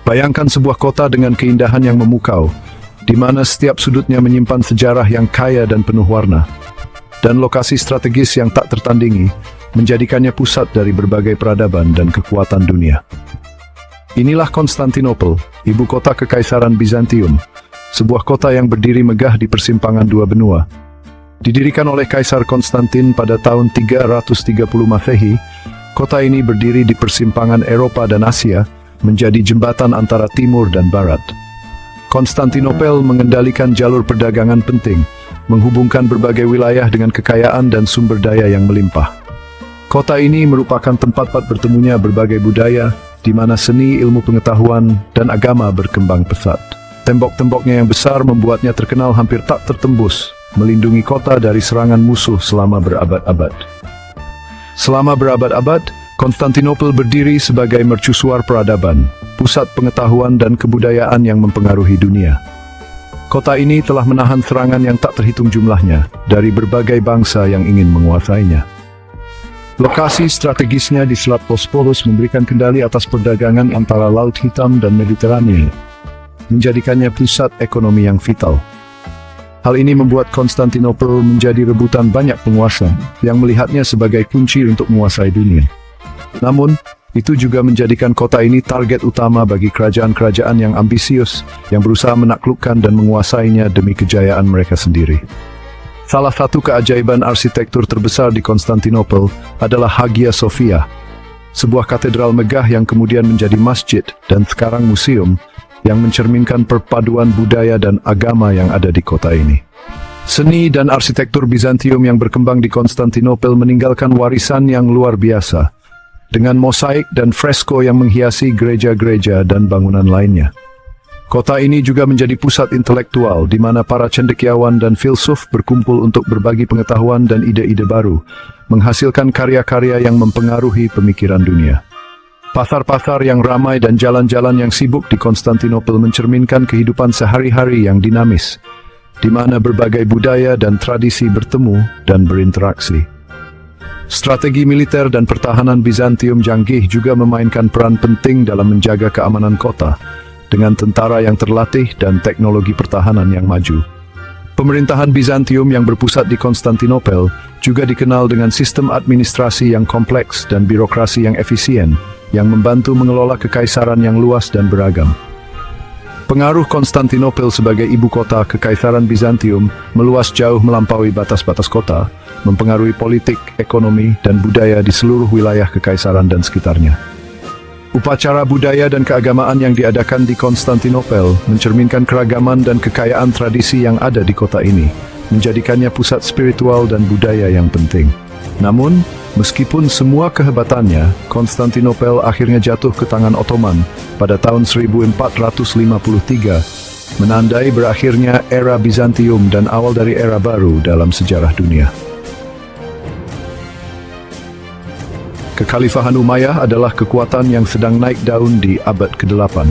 Bayangkan sebuah kota dengan keindahan yang memukau, di mana setiap sudutnya menyimpan sejarah yang kaya dan penuh warna, dan lokasi strategis yang tak tertandingi, menjadikannya pusat dari berbagai peradaban dan kekuatan dunia. Inilah Konstantinopel, ibu kota Kekaisaran Bizantium, sebuah kota yang berdiri megah di persimpangan dua benua. Didirikan oleh Kaisar Konstantin pada tahun 330 Masehi, kota ini berdiri di persimpangan Eropa dan Asia, menjadi jembatan antara timur dan barat. Konstantinopel mengendalikan jalur perdagangan penting, menghubungkan berbagai wilayah dengan kekayaan dan sumber daya yang melimpah. Kota ini merupakan tempat bertemunya berbagai budaya, di mana seni, ilmu pengetahuan, dan agama berkembang pesat. Tembok-temboknya yang besar membuatnya terkenal hampir tak tertembus, melindungi kota dari serangan musuh selama berabad-abad. Selama berabad-abad, Konstantinopel berdiri sebagai mercusuar peradaban, pusat pengetahuan dan kebudayaan yang mempengaruhi dunia. Kota ini telah menahan serangan yang tak terhitung jumlahnya dari berbagai bangsa yang ingin menguasainya. Lokasi strategisnya di Selat Bosporus memberikan kendali atas perdagangan antara Laut Hitam dan Mediterania, menjadikannya pusat ekonomi yang vital. Hal ini membuat Konstantinopel menjadi rebutan banyak penguasa yang melihatnya sebagai kunci untuk menguasai dunia. Namun, itu juga menjadikan kota ini target utama bagi kerajaan-kerajaan yang ambisius yang berusaha menaklukkan dan menguasainya demi kejayaan mereka sendiri. Salah satu keajaiban arsitektur terbesar di Konstantinopel adalah Hagia Sophia, sebuah katedral megah yang kemudian menjadi masjid dan sekarang museum yang mencerminkan perpaduan budaya dan agama yang ada di kota ini. Seni dan arsitektur Bizantium yang berkembang di Konstantinopel meninggalkan warisan yang luar biasa, dengan mosaik dan fresko yang menghiasi gereja-gereja dan bangunan lainnya. Kota ini juga menjadi pusat intelektual di mana para cendekiawan dan filsuf berkumpul untuk berbagi pengetahuan dan ide-ide baru, menghasilkan karya-karya yang mempengaruhi pemikiran dunia. Pasar-pasar yang ramai dan jalan-jalan yang sibuk di Konstantinopel mencerminkan kehidupan sehari-hari yang dinamis, di mana berbagai budaya dan tradisi bertemu dan berinteraksi. Strategi militer dan pertahanan Bizantium canggih juga memainkan peran penting dalam menjaga keamanan kota, dengan tentara yang terlatih dan teknologi pertahanan yang maju. Pemerintahan Bizantium yang berpusat di Konstantinopel juga dikenal dengan sistem administrasi yang kompleks dan birokrasi yang efisien, yang membantu mengelola kekaisaran yang luas dan beragam. Pengaruh Konstantinopel sebagai ibu kota Kekaisaran Bizantium meluas jauh melampaui batas-batas kota, mempengaruhi politik, ekonomi, dan budaya di seluruh wilayah kekaisaran dan sekitarnya. Upacara budaya dan keagamaan yang diadakan di Konstantinopel mencerminkan keragaman dan kekayaan tradisi yang ada di kota ini, menjadikannya pusat spiritual dan budaya yang penting. Namun, meskipun semua kehebatannya, Konstantinopel akhirnya jatuh ke tangan Ottoman pada tahun 1453, menandai berakhirnya era Bizantium dan awal dari era baru dalam sejarah dunia. Kekhalifahan Umayyah adalah kekuatan yang sedang naik daun di abad ke-8.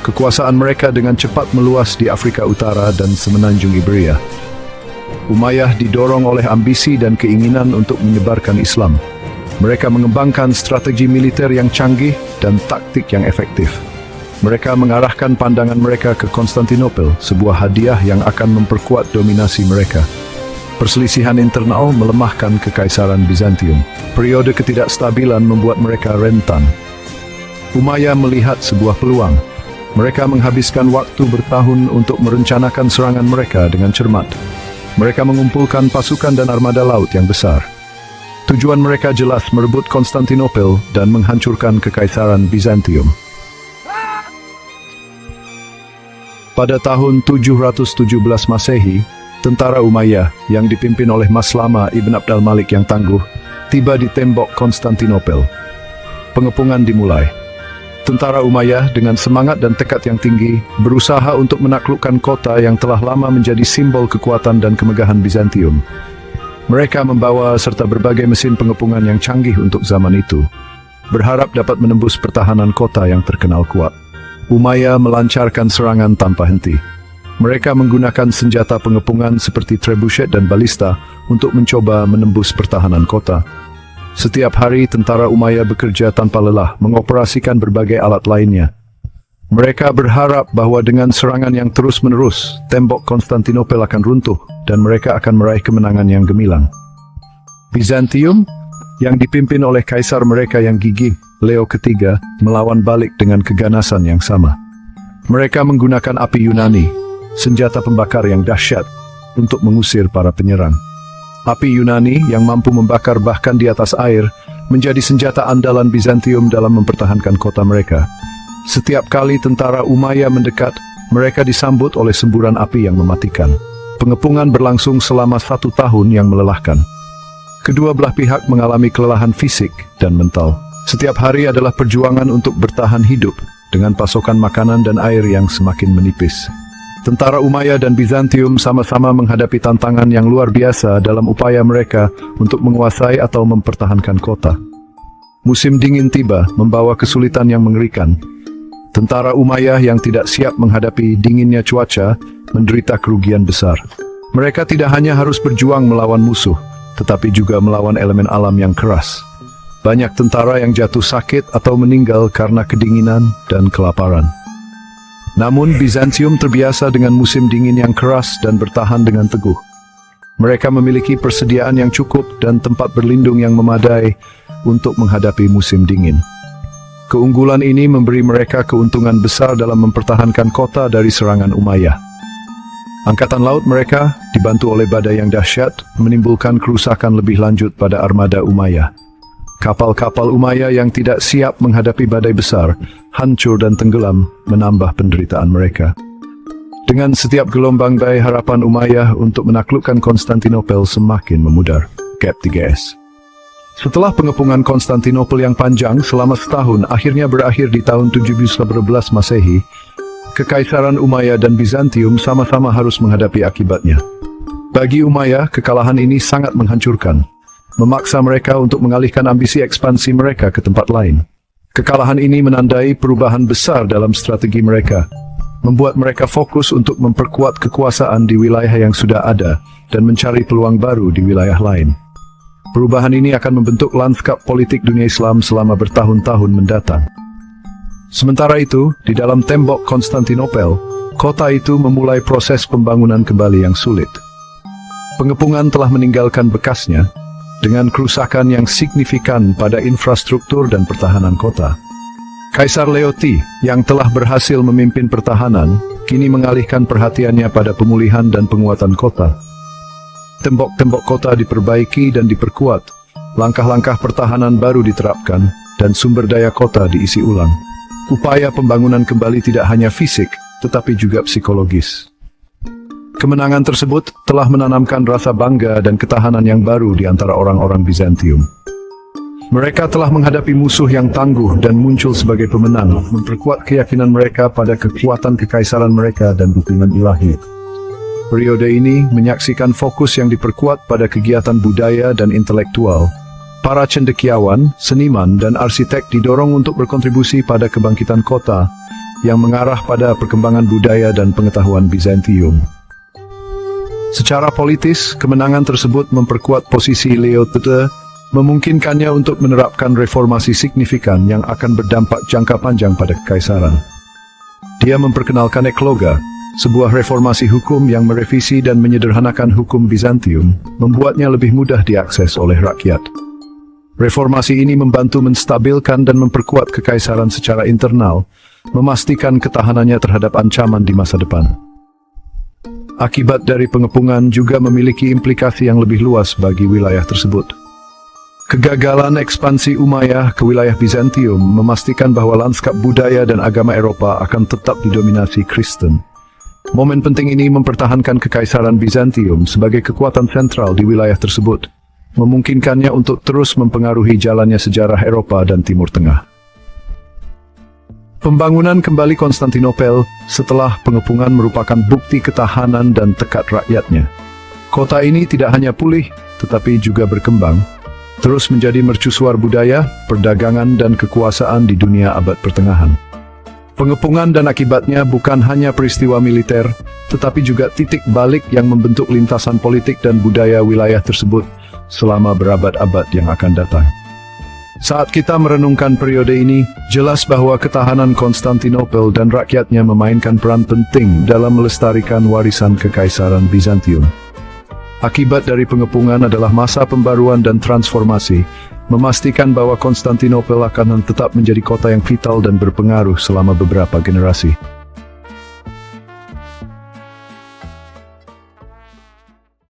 Kekuasaan mereka dengan cepat meluas di Afrika Utara dan semenanjung Iberia. Umayyah didorong oleh ambisi dan keinginan untuk menyebarkan Islam. Mereka mengembangkan strategi militer yang canggih dan taktik yang efektif. Mereka mengarahkan pandangan mereka ke Konstantinopel, sebuah hadiah yang akan memperkuat dominasi mereka. Perselisihan internal melemahkan Kekaisaran Bizantium. Periode ketidakstabilan membuat mereka rentan. Umayyah melihat sebuah peluang. Mereka menghabiskan waktu bertahun untuk merencanakan serangan mereka dengan cermat. Mereka mengumpulkan pasukan dan armada laut yang besar. Tujuan mereka jelas merebut Konstantinopel dan menghancurkan Kekaisaran Bizantium. Pada tahun 717 Masehi, tentara Umayyah yang dipimpin oleh Maslama ibn Abd al-Malik yang tangguh tiba di tembok Konstantinopel. Pengepungan dimulai. Tentara Umayyah dengan semangat dan tekad yang tinggi berusaha untuk menaklukkan kota yang telah lama menjadi simbol kekuatan dan kemegahan Bizantium. Mereka membawa serta berbagai mesin pengepungan yang canggih untuk zaman itu, berharap dapat menembus pertahanan kota yang terkenal kuat. Umayyah melancarkan serangan tanpa henti. Mereka menggunakan senjata pengepungan seperti trebuchet dan balista untuk mencoba menembus pertahanan kota. Setiap hari tentara Umayyah bekerja tanpa lelah mengoperasikan berbagai alat lainnya. Mereka berharap bahwa dengan serangan yang terus-menerus, tembok Konstantinopel akan runtuh dan mereka akan meraih kemenangan yang gemilang. Bizantium, yang dipimpin oleh kaisar mereka yang gigih, Leo III, melawan balik dengan keganasan yang sama. Mereka menggunakan api Yunani, senjata pembakar yang dahsyat, untuk mengusir para penyerang. Api Yunani yang mampu membakar bahkan di atas air, menjadi senjata andalan Bizantium dalam mempertahankan kota mereka. Setiap kali tentara Umayyah mendekat, mereka disambut oleh semburan api yang mematikan. Pengepungan berlangsung selama 1 tahun yang melelahkan. Kedua belah pihak mengalami kelelahan fisik dan mental. Setiap hari adalah perjuangan untuk bertahan hidup dengan pasokan makanan dan air yang semakin menipis. Tentara Umayyah dan Bizantium sama-sama menghadapi tantangan yang luar biasa dalam upaya mereka untuk menguasai atau mempertahankan kota. Musim dingin tiba, membawa kesulitan yang mengerikan. Tentara Umayyah yang tidak siap menghadapi dinginnya cuaca menderita kerugian besar. Mereka tidak hanya harus berjuang melawan musuh, tetapi juga melawan elemen alam yang keras. Banyak tentara yang jatuh sakit atau meninggal karena kedinginan dan kelaparan. Namun, Bizantium terbiasa dengan musim dingin yang keras dan bertahan dengan teguh. Mereka memiliki persediaan yang cukup dan tempat berlindung yang memadai untuk menghadapi musim dingin. Keunggulan ini memberi mereka keuntungan besar dalam mempertahankan kota dari serangan Umayyah. Angkatan laut mereka, dibantu oleh badai yang dahsyat, menimbulkan kerusakan lebih lanjut pada armada Umayyah. Kapal-kapal Umayyah yang tidak siap menghadapi badai besar, hancur dan tenggelam, menambah penderitaan mereka. Dengan setiap gelombang badai, harapan Umayyah untuk menaklukkan Konstantinopel semakin memudar. Cap 3S. Setelah pengepungan Konstantinopel yang panjang selama setahun akhirnya berakhir di tahun 711 Masehi, Kekaisaran Umayyah dan Bizantium sama-sama harus menghadapi akibatnya. Bagi Umayyah, kekalahan ini sangat menghancurkan, memaksa mereka untuk mengalihkan ambisi ekspansi mereka ke tempat lain. Kekalahan ini menandai perubahan besar dalam strategi mereka, membuat mereka fokus untuk memperkuat kekuasaan di wilayah yang sudah ada dan mencari peluang baru di wilayah lain. Perubahan ini akan membentuk lanskap politik dunia Islam selama bertahun-tahun mendatang. Sementara itu, di dalam tembok Konstantinopel, kota itu memulai proses pembangunan kembali yang sulit. Pengepungan telah meninggalkan bekasnya, dengan kerusakan yang signifikan pada infrastruktur dan pertahanan kota. Kaisar Leo III, yang telah berhasil memimpin pertahanan, kini mengalihkan perhatiannya pada pemulihan dan penguatan kota. Tembok-tembok kota diperbaiki dan diperkuat, langkah-langkah pertahanan baru diterapkan, dan sumber daya kota diisi ulang. Upaya pembangunan kembali tidak hanya fisik, tetapi juga psikologis. Kemenangan tersebut telah menanamkan rasa bangga dan ketahanan yang baru di antara orang-orang Bizantium. Mereka telah menghadapi musuh yang tangguh dan muncul sebagai pemenang, memperkuat keyakinan mereka pada kekuatan kekaisaran mereka dan dukungan ilahi. Periode ini menyaksikan fokus yang diperkuat pada kegiatan budaya dan intelektual. Para cendekiawan, seniman, dan arsitek didorong untuk berkontribusi pada kebangkitan kota yang mengarah pada perkembangan budaya dan pengetahuan Bizantium. Secara politis, kemenangan tersebut memperkuat posisi Leo III, memungkinkannya untuk menerapkan reformasi signifikan yang akan berdampak jangka panjang pada kekaisaran. Dia memperkenalkan ekloga, sebuah reformasi hukum yang merevisi dan menyederhanakan hukum Bizantium, membuatnya lebih mudah diakses oleh rakyat. Reformasi ini membantu menstabilkan dan memperkuat kekaisaran secara internal, memastikan ketahanannya terhadap ancaman di masa depan. Akibat dari pengepungan juga memiliki implikasi yang lebih luas bagi wilayah tersebut. Kegagalan ekspansi Umayyah ke wilayah Bizantium memastikan bahwa lanskap budaya dan agama Eropa akan tetap didominasi Kristen. Momen penting ini mempertahankan kekaisaran Bizantium sebagai kekuatan sentral di wilayah tersebut, memungkinkannya untuk terus mempengaruhi jalannya sejarah Eropa dan Timur Tengah. Pembangunan kembali Konstantinopel setelah pengepungan merupakan bukti ketahanan dan tekad rakyatnya. Kota ini tidak hanya pulih, tetapi juga berkembang, terus menjadi mercusuar budaya, perdagangan, dan kekuasaan di dunia abad pertengahan. Pengepungan dan akibatnya bukan hanya peristiwa militer, tetapi juga titik balik yang membentuk lintasan politik dan budaya wilayah tersebut selama berabad-abad yang akan datang. Saat kita merenungkan periode ini, jelas bahwa ketahanan Konstantinopel dan rakyatnya memainkan peran penting dalam melestarikan warisan Kekaisaran Bizantium. Akibat dari pengepungan adalah masa pembaruan dan transformasi, memastikan bahwa Konstantinopel akan tetap menjadi kota yang vital dan berpengaruh selama beberapa generasi.